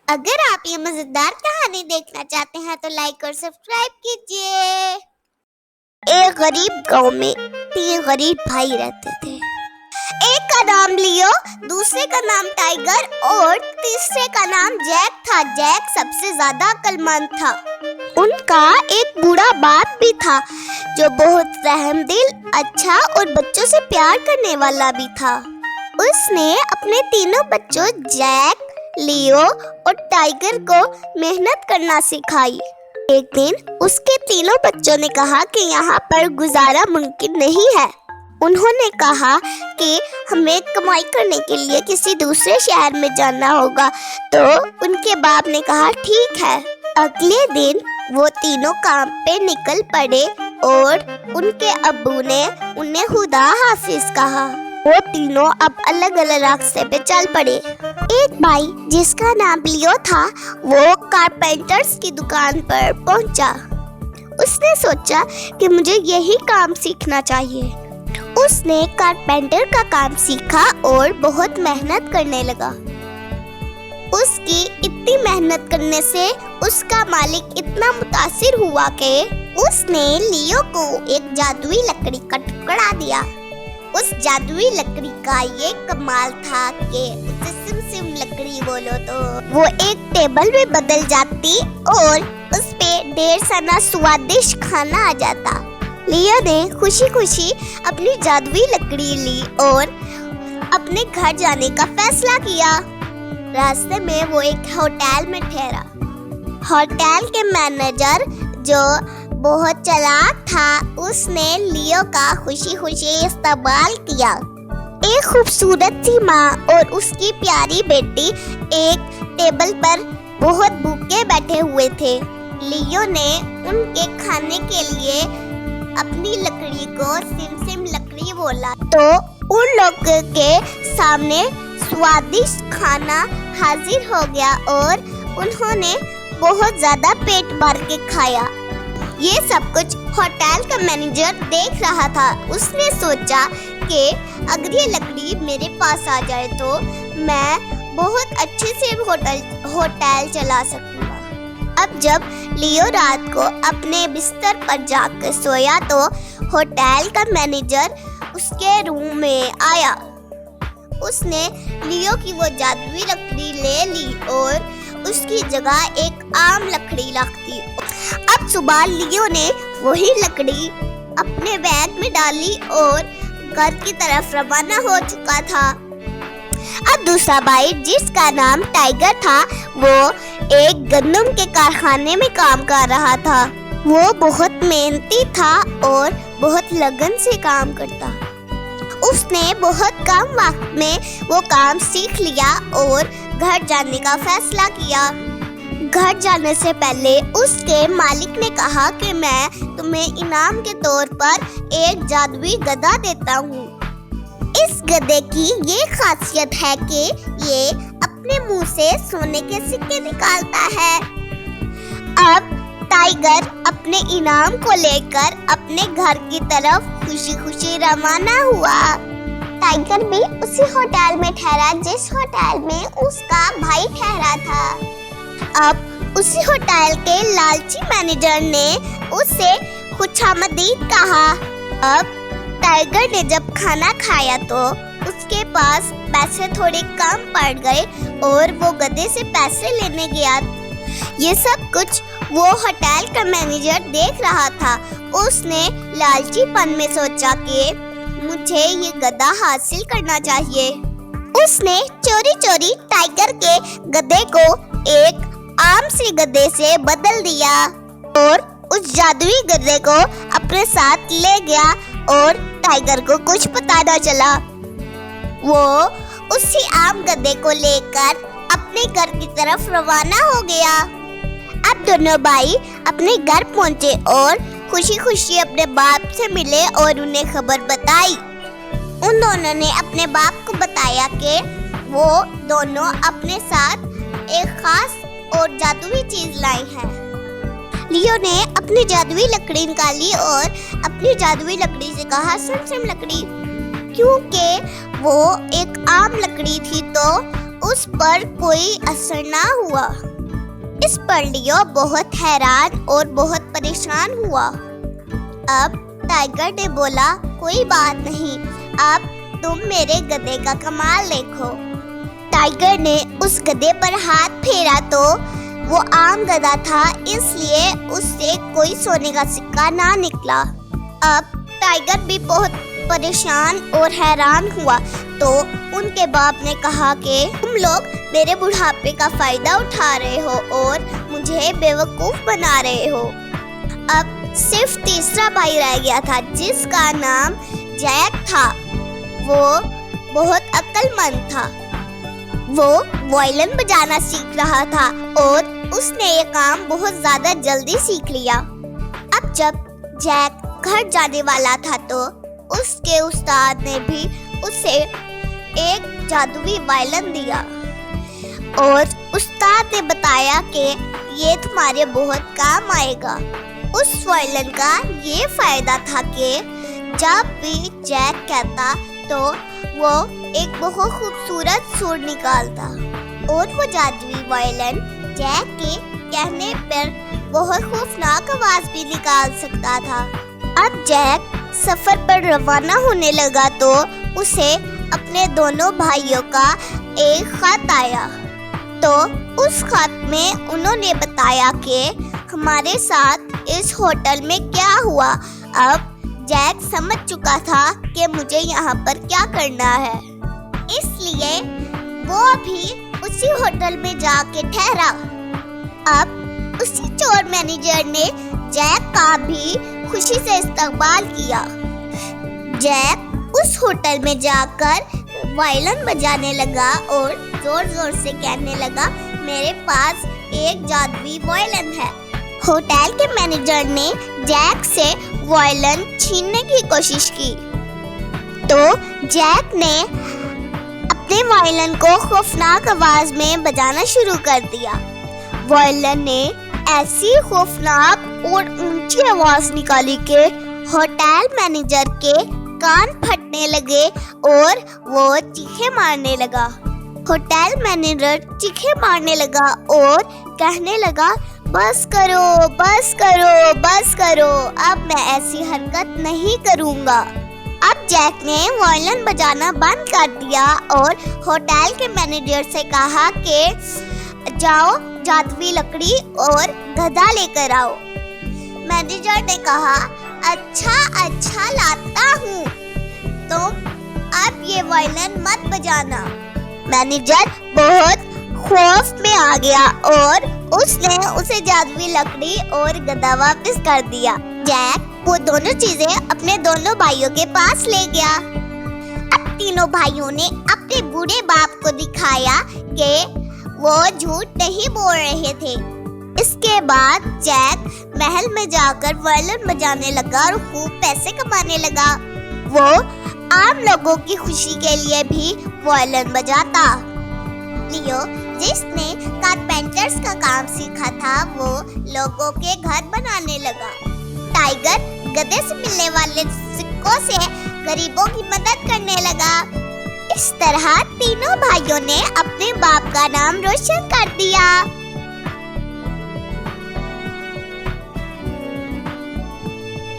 अगर आप ये मजेदार कहानी देखना चाहते हैं तो लाइक और सब्सक्राइब कीजिए। एक गरीब गांव में 3 गरीब भाई रहते थे। एक का नाम लियो, दूसरे का नाम टाइगर और तीसरे का नाम जैक था। जैक सबसे ज्यादा अक्लमंद था। उनका एक बूढ़ा बाप भी था जो बहुत रहमदिल, अच्छा और बच्चों से प्यार करने वाला भी था। उसने अपने तीनों बच्चों जैक, लियो और टाइगर को मेहनत करना सिखाई। एक दिन उसके तीनों बच्चों ने कहा कि यहाँ पर गुजारा मुमकिन नहीं है। उन्होंने कहा कि हमें कमाई करने के लिए किसी दूसरे शहर में जाना होगा। तो उनके बाप ने कहा ठीक है। अगले दिन वो तीनों काम पे निकल पड़े और उनके अब्बू ने उन्हें खुदा हाफिज कहा। वो तीनों अब अलग अलग रास्ते पे चल पड़े। एक भाई जिसका नाम लियो था वो कारपेंटर्स की दुकान पर पहुंचा। उसने सोचा कि मुझे यही काम सीखना चाहिए। उसने कारपेंटर का काम सीखा और बहुत मेहनत करने लगा। उसकी इतनी मेहनत करने से उसका मालिक इतना मुतासिर हुआ कि उसने लियो को एक जादुई लकड़ी का टुकड़ा दिया। उस जादुई लकड़ी का ये कमाल था कि उसे सिम सिम लकड़ी बोलो तो वो एक टेबल में बदल जाती और उस पे ढेर सारा स्वादिष्ट खाना आ जाता। लियो ने खुशी खुशी अपनी जादुई लकड़ी ली और अपने घर जाने का फैसला किया। रास्ते में वो एक होटल में ठहरा। होटल के मैनेजर जो बहुत चालाक था, उसने लियो का खुशी खुशी इस्तेमाल किया। एक खूबसूरत सी माँ और उसकी प्यारी बेटी एक टेबल पर बहुत भूखे बैठे हुए थे। लियो ने उनके खाने के लिए अपनी लकड़ी को सिम सिम लकड़ी बोला तो उन लोगों के सामने स्वादिष्ट खाना हाजिर हो गया और उन्होंने बहुत ज्यादा पेट भर के खाया। ये सब कुछ होटल का मैनेजर देख रहा था। उसने सोचा कि अगर ये लकड़ी मेरे पास आ जाए तो मैं बहुत अच्छे से होटल चला सकूंगा। अब जब लियो रात को अपने बिस्तर पर जाकर सोया तो होटल का मैनेजर उसके रूम में आया। उसने लियो की वो जादुई लकड़ी ले ली और उसकी जगह एक आम लकड़ी रख दी। अब सुबह लियो ने वही लकड़ी अपने बैग में डाली और घर की तरफ रवाना हो चुका था। अब दूसरा भाई जिसका नाम टाइगर था वो एक गंदम के कारखाने में काम कर रहा था। वो बहुत मेहनती था और बहुत लगन से काम करता। उसने बहुत कम वक्त में वो काम सीख लिया और घर जाने का फैसला किया। घर जाने से पहले उसके मालिक ने कहा कि मैं तुम्हें इनाम के तौर पर एक जादुई गधा देता हूँ। इस गधे की ये खासियत है कि ये अपने मुंह से सोने के सिक्के निकालता है। अब टाइगर अपने इनाम को लेकर अपने घर की तरफ खुशी खुशी रवाना हुआ। टाइगर भी उसी होटल में ठहरा जिस होटल में उसका भाई ठहरा था। अब उसी होटल के लालची मैनेजर ने उससे खुशामदीद कहा। अब टाइगर ने जब खाना खाया तो उसके पास पैसे थोड़े कम पड़ गए और वो गधे से पैसे लेने गया। ये सब कुछ वो होटल का मैनेजर देख रहा था। उसने लालचीपन में सोचा कि मुझे ये गधा हासिल करना चाहिए। उसने चोरी चोरी टाइगर के गधे को एक आम से गधे से बदल दिया और उस जादुई गधे को अपने साथ ले गया और टाइगर को कुछ पता न चला। वो उसी आम गधे को लेकर अपने घर की तरफ रवाना हो गया। अब दोनों भाई अपने घर पहुंचे और खुशी खुशी अपने बाप से मिले और उन्हें खबर बताई। उन दोनों ने अपने बाप को बताया कि वो दोनों अपने साथ एक खास और जादुई चीज लाई है। लियो ने अपनी जादुई लकड़ी निकाली और अपनी जादुई लकड़ी से कहा सिम सिम लकड़ी। क्योंकि वो एक आम लकड़ी थी तो उस पर कोई असर ना हुआ। इस पर लियो बहुत हैरान और बहुत परेशान हुआ। अब टाइगर ने बोला, कोई बात नहीं, अब तुम मेरे गधे का कमाल देखो। टाइगर ने उस गधे पर हाथ फेरा तो वो आम गधा था, इसलिए उससे कोई सोने का सिक्का ना निकला। अब टाइगर भी बहुत परेशान और हैरान हुआ तो उनके बाप ने कहा कि तुम लोग मेरे बुढ़ापे का फायदा उठा रहे हो और मुझे बेवकूफ बना रहे हो। अब सिर्फ तीसरा भाई रह गया था जिसका नाम जैक था। वो बहुत अक्लमंद था। वो वायलिन बजाना सीख रहा था और उसने ये काम बहुत ज्यादा जल्दी सीख लिया। अब जब जैक घर जाने वाला था तो उसके उस्ताद ने भी उसे एक जादुई वायलिन दिया और उस्ताद ने बताया कि ये तुम्हारे बहुत काम आएगा। उस वायलिन का ये फायदा था कि जब भी जैक कहता तो वो एक बहुत खूबसूरत सुर निकालता और वो जादुई वायलिन जैक के कहने पर बहुत खौफनाक आवाज भी निकाल सकता था। अब जैक सफर पर रवाना होने लगा तो उसे अपने दोनों भाइयों का एक खत आया। तो उस खत में उन्होंने बताया कि हमारे साथ इस होटल में क्या हुआ। अब जैक समझ चुका था कि मुझे यहाँ पर क्या करना है, इसलिए वो भी उसी होटल में जाके ठहरा। अब उसी चोर मैनेजर ने जैक का भी खुशी से इस्तकबाल किया। जैक उस होटल में जाकर वायलिन बजाने लगा और जोर जोर से कहने लगा, मेरे पास एक जादुई वायलिन है। होटल के मैनेजर ने जैक से वायलिन छीनने की कोशिश की तो जैक ने अपने वायलिन को खौफनाक आवाज में बजाना शुरू कर दिया। वायलिन ने ऐसी खौफनाक और ऊंची आवाज निकाली कि होटल मैनेजर के कान फटने लगे और वो चीखें मारने लगा। होटल मैनेजर चीखें मारने लगा और कहने लगा, बस करो, बस करो, बस करो, अब मैं ऐसी हरकत नहीं करूँगा। अब जैक ने वायलिन बजाना बंद कर दिया और होटल के मैनेजर से कहा कि जाओ जादुई लकड़ी और गधा लेकर आओ। मैनेजर ने कहा, अच्छा लाता हूँ, तुम अब ये वायलिन मत बजाना। मैनेजर बहुत खौफ में आ गया और उसने उसे जादुई लकड़ी और गधा वापस कर दिया। जैक वो दोनों चीजें अपने दोनों भाइयों के पास ले गया। अब तीनों भाइयों ने अपने बूढ़े बाप को दिखाया कि वो झूठ नहीं बोल रहे थे। इसके बाद जैक महल में जाकर वायलिन बजाने लगा और खूब पैसे कमाने लगा। वो आम लोगों की खुशी के लिए भी वायलिन बजाता। लियो जिसने कारपेंटर्स का काम सीखा था वो लोगों के घर बनाने लगा। टाइगर गधे से मिलने वाले सिक्कों से गरीबों की मदद करने लगा। इस तरह तीनों भाइयों ने अपने बाप का नाम रोशन कर दिया।